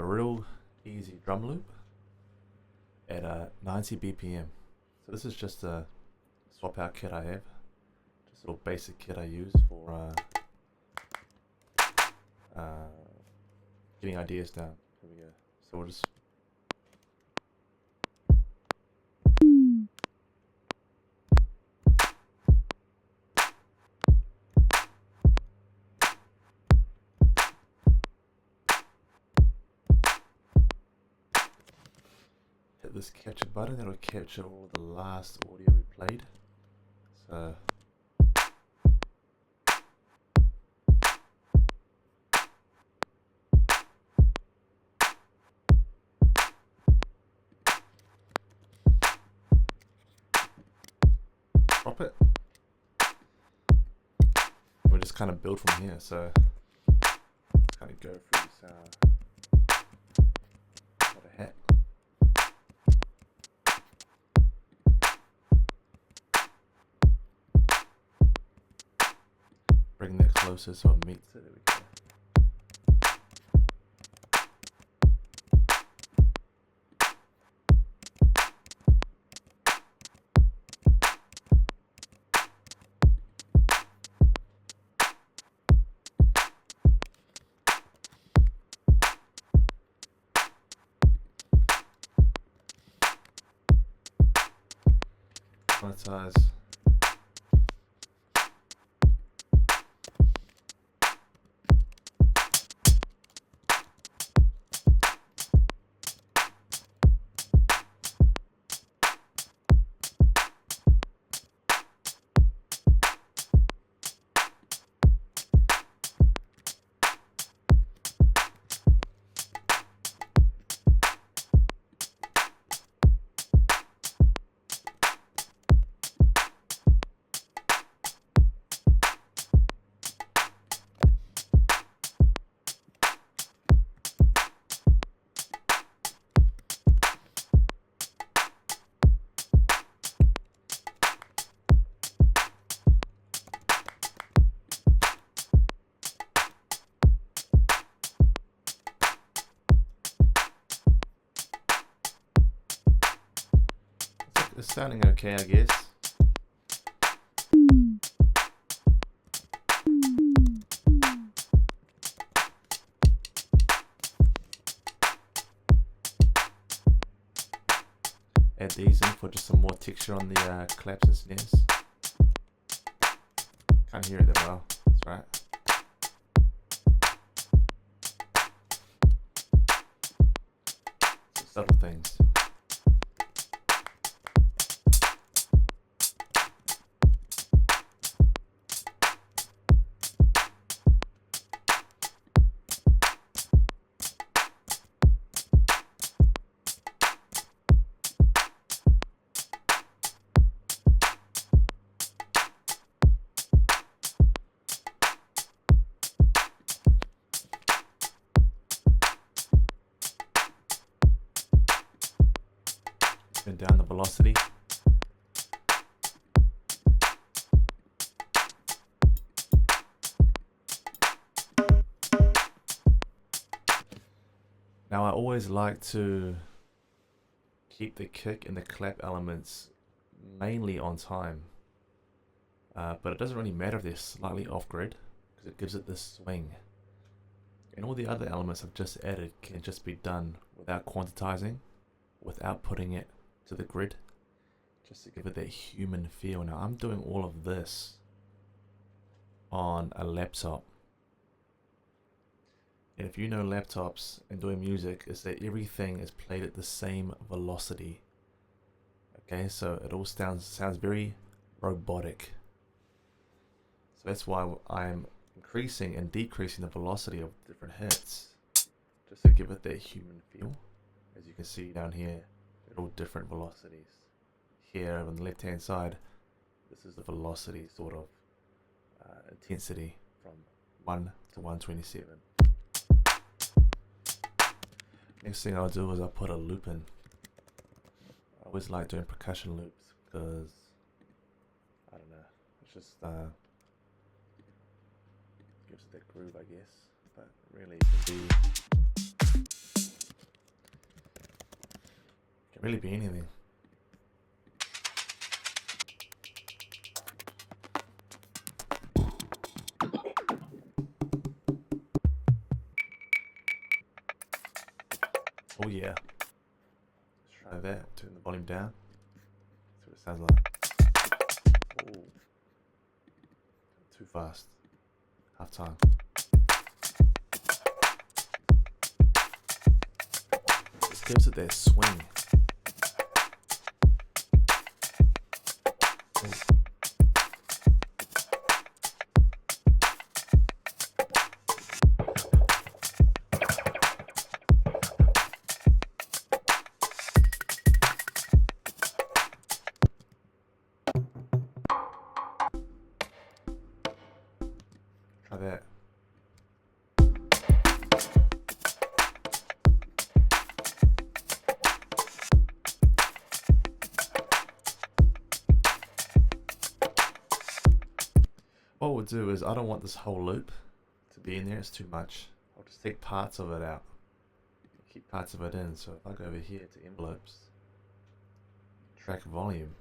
real easy drum loop at 90 BPM. So this is just a swap out kit I have, just a little basic kit I use for getting ideas down. Here we go. So we'll just hit this capture button. That'll capture all of the last audio we played. So drop it. We'll just kind of build from here. So kind of go through this got a hat. Bring that closer so it meets it. There we go. Quantize. It's sounding okay, I guess. Add these in for just some more texture on the claps and snares. Can't hear it that well, that's right. Some subtle things. Turn down the velocity. Now I always like to keep the kick and the clap elements mainly on time, but it doesn't really matter if they're slightly off grid because it gives it this swing. And all the other elements I've just added can just be done without quantizing, without putting it to the grid, just to give it that human feel. Now I'm doing all of this on a laptop, and if you know laptops and doing music, is that everything is played at the same velocity. Okay, so it all sounds very robotic. So that's why I'm increasing and decreasing the velocity of different hits, just to give it that human feel. As you can see down here, they're all different velocities. Here on the left hand side, this is the velocity sort of intensity from 1 to 127. Next thing I'll do is I'll put a loop in. I always like doing percussion loops because, I don't know, it's just gives it that groove, I guess. But really it can be Can really be anything. Oh yeah. Let's try that. Turn the volume down. See what it sounds like. Oh. Too fast. Half time. This gives it that swing. Oh. Try that. What we'll do is, I don't want this whole loop to be in there, it's too much. I'll just take parts of it out. Keep parts of it in, so if I go over here to envelopes, track volume,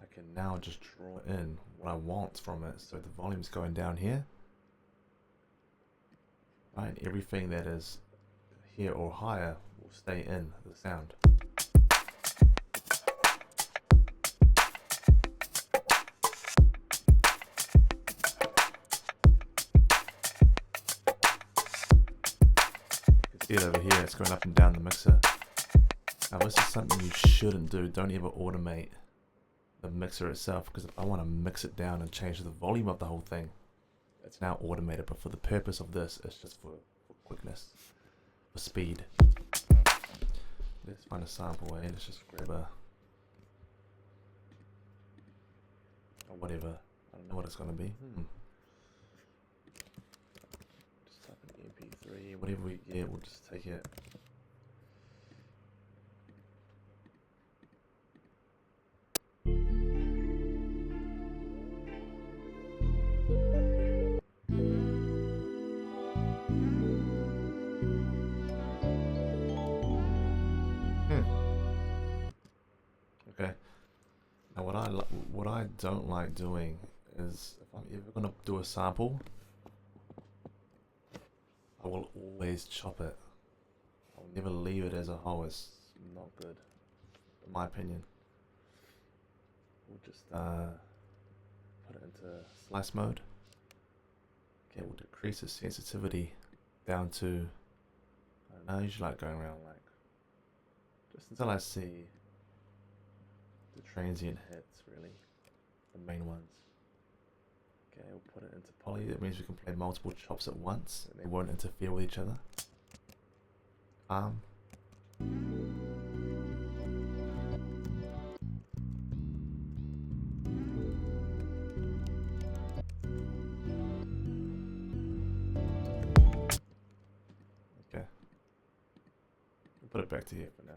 I can now just draw in what I want from it. So the volume's going down here. Right, and everything that is here or higher will stay in the sound. You can see it over here, it's going up and down the mixer. Now this is something you shouldn't do. Don't ever automate the mixer itself, because if I want to mix it down and change the volume of the whole thing, it's now automated. But for the purpose of this, it's just for quickness, for speed. Let's find a sample way. Let's just grab a or whatever. I don't know what it's gonna be. Just type in MP3, whatever we get, we'll just take it. Okay. Now what I don't like doing is, if I'm ever gonna do a sample, I will always chop it. I'll never leave it as a whole. It's not good, in my opinion. We'll just put it into slice mode. Okay, we'll decrease the sensitivity down to, I don't know, I usually like going around like, just until I see the transient hits, really, the main ones. Okay, we'll put it into poly. That means we can play multiple chops at once and they won't interfere with each other. Okay, we'll put it back to here for now.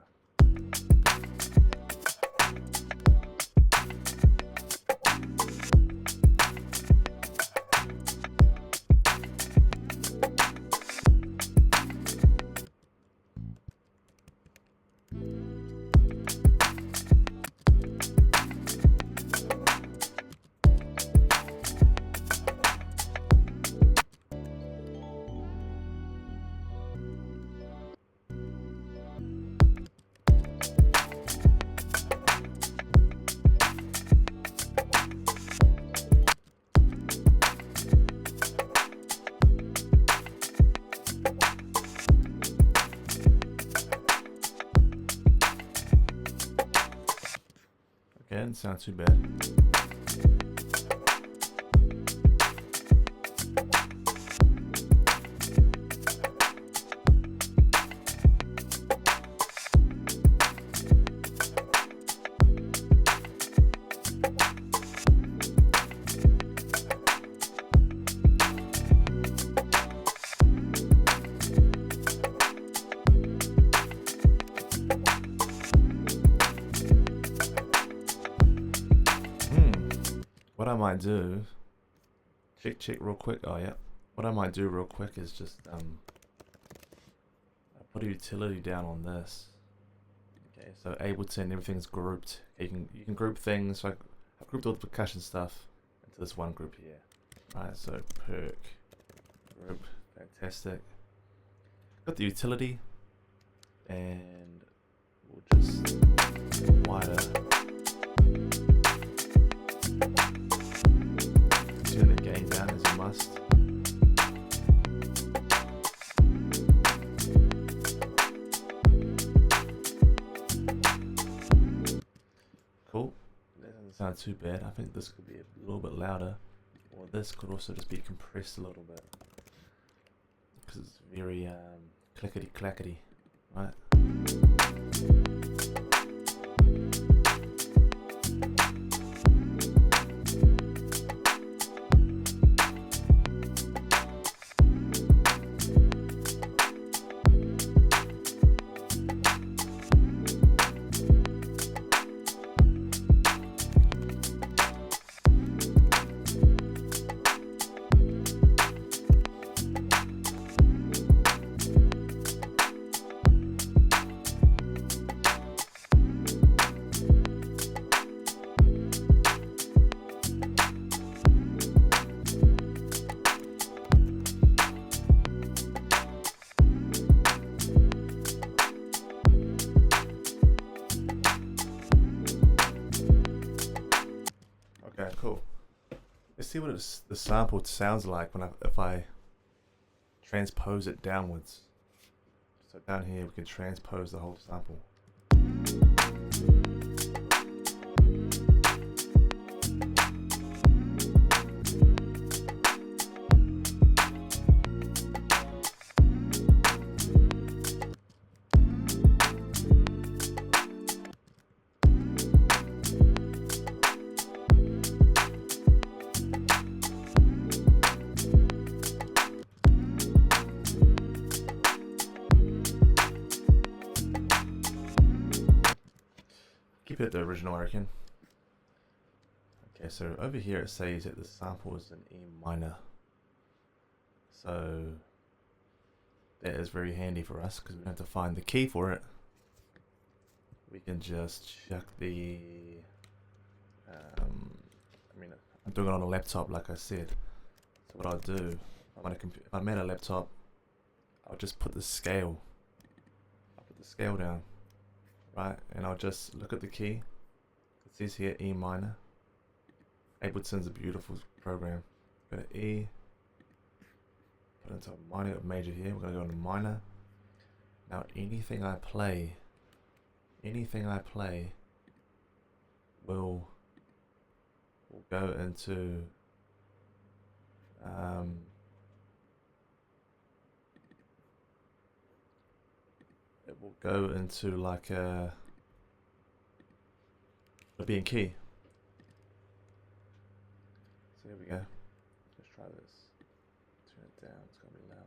Okay, didn't sound too bad. What I might do, check real quick. Oh yeah, what I might do real quick is just I put a utility down on this. Okay, Okay, so Ableton, everything's grouped. You can group things. So I've grouped all the percussion stuff into this one group here. Right, so perk group, fantastic. Got the utility, and we'll just wider. Turn the gain down as a must. Cool. That doesn't sound too bad. I think this could be a little bit louder, or this could also just be compressed a little bit because it's very clickety clackety, right? Okay, cool. Let's see what the sample sounds like if I transpose it downwards. So down here we can transpose the whole sample. Keep it the original, I reckon. Okay, so over here it says that the sample is in E minor. So that is very handy for us because we don't have to find the key for it. We can just chuck the I'm doing it on a laptop like I said. So what I'll do, if I made a laptop, I'll just put the scale. I'll put the scale down. Right, and I'll just look at the key. It says here E minor. Ableton's a beautiful program. Go to E, put into a minor, major here. We're gonna go into minor. Now anything I play will go into it will go into like a being key. So here we go. Let's try this. Turn it down. It's gonna be loud.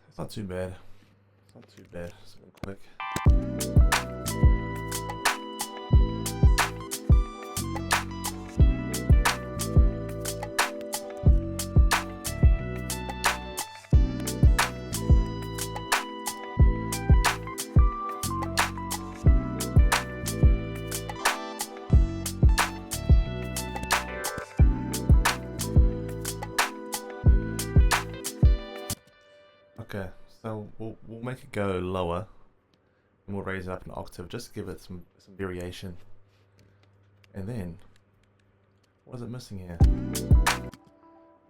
It's not too bad. It's not too bad. It's real quick. Okay, so we'll make it go lower, and we'll raise it up an octave just to give it some variation. And then, what is it missing here?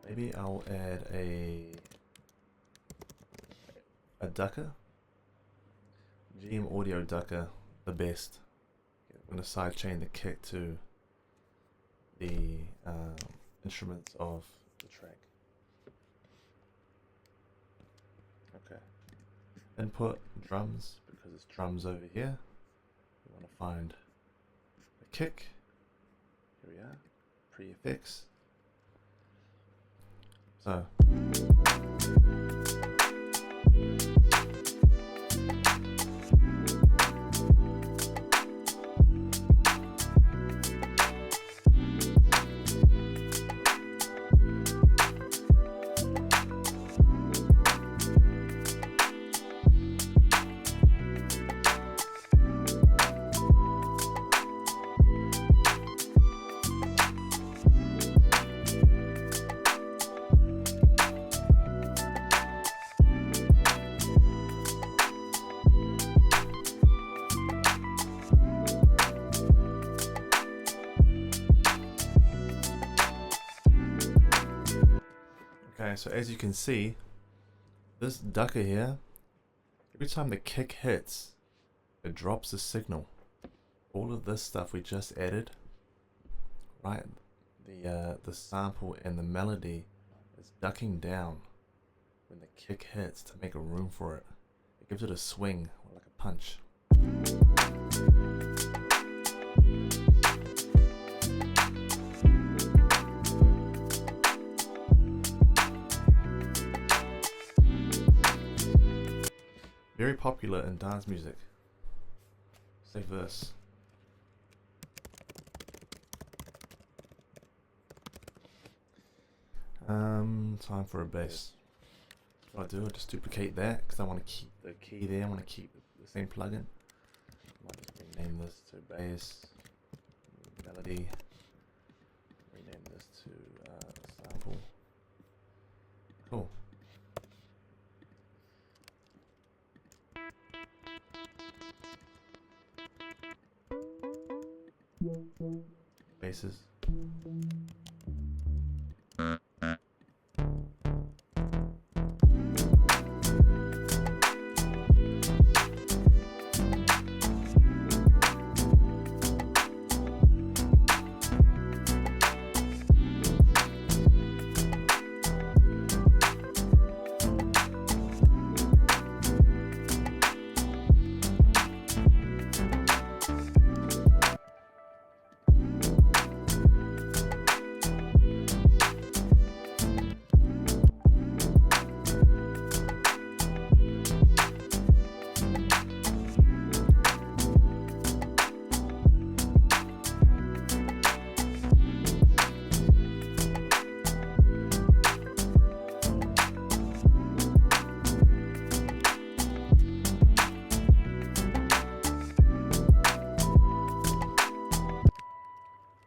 Maybe I'll add a ducker. GM audio ducker, the best. I'm gonna sidechain the kick to the instruments of the track. Okay. Input drums, because it's drums over here. We want to find the kick. Here we are. Pre-effects. So. Okay, so as you can see, this ducker here, every time the kick hits, it drops the signal. All of this stuff we just added, right? The sample and the melody is ducking down when the kick hits to make a room for it. It gives it a swing, like a punch. Very popular in dance music. Save this. Time for a bass. What I do, I just duplicate that because I want to keep the key there. I want to keep the same plugin. I might just rename this to bass, melody. Rename this to sample. Cool. Basses.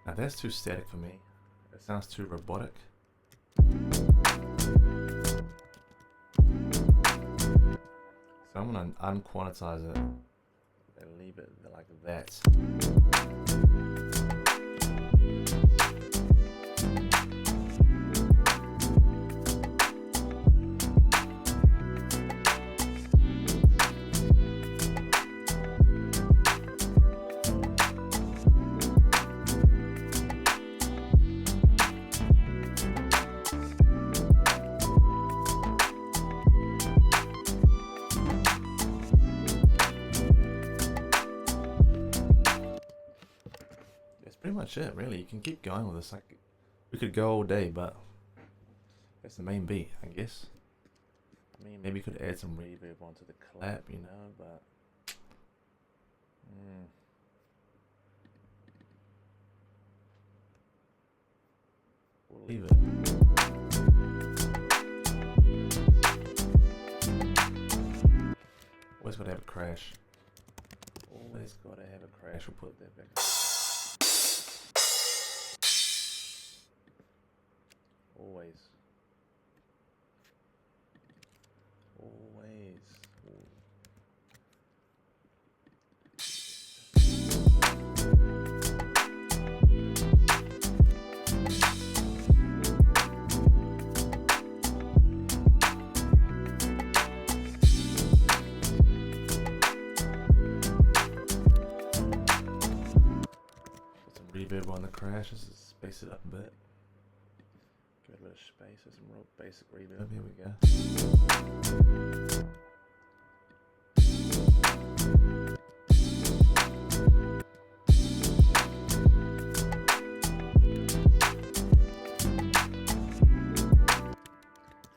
Now that's too static for me. It sounds too robotic. So I'm gonna unquantize it and leave it like that. Pretty much it, really. You can keep going with this. Like, we could go all day, but that's the main beat, I guess. I mean, maybe you could add some reverb onto the clap, you know, but we'll leave it. Always gotta have a crash. Always gotta have a crash. We'll put that back. Always. on the crash. Let's just space it up a bit. Give it a bit of space. There's some real basic reverb. Here we go.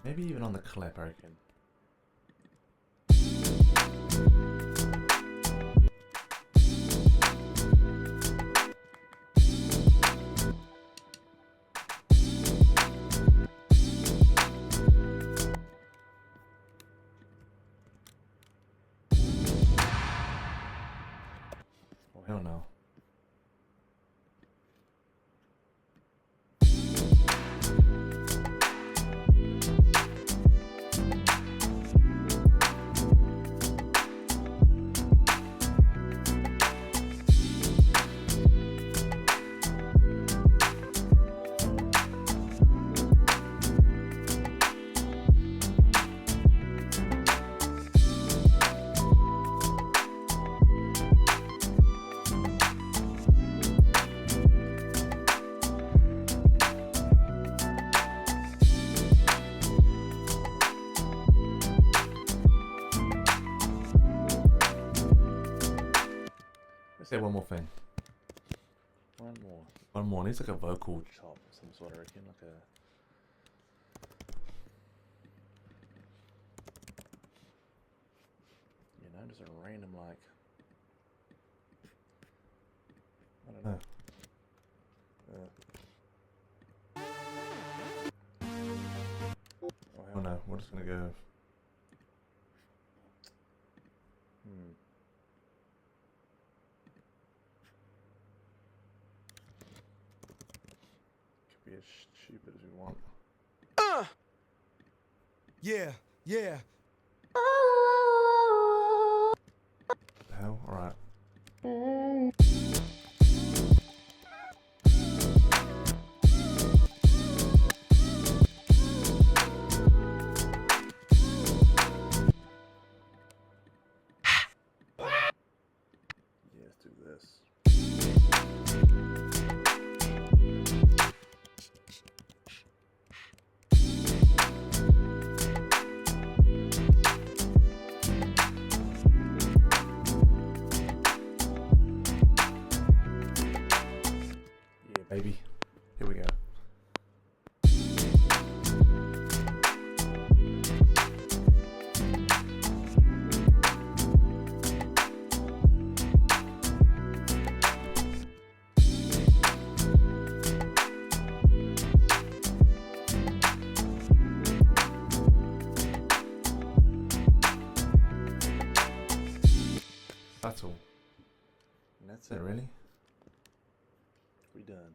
Maybe even on the clip, I reckon. Oh, hell no. Say one more thing. One more. Needs like a vocal chop of some sort, I reckon. Like a. You know, just a random, like. I don't know. Oh, hell no. We're just gonna go. Be as stupid as we want. Yeah. What the hell? Alright. Yeah, let's do this. Baby, here we go. That's all. And that's it, really. We done.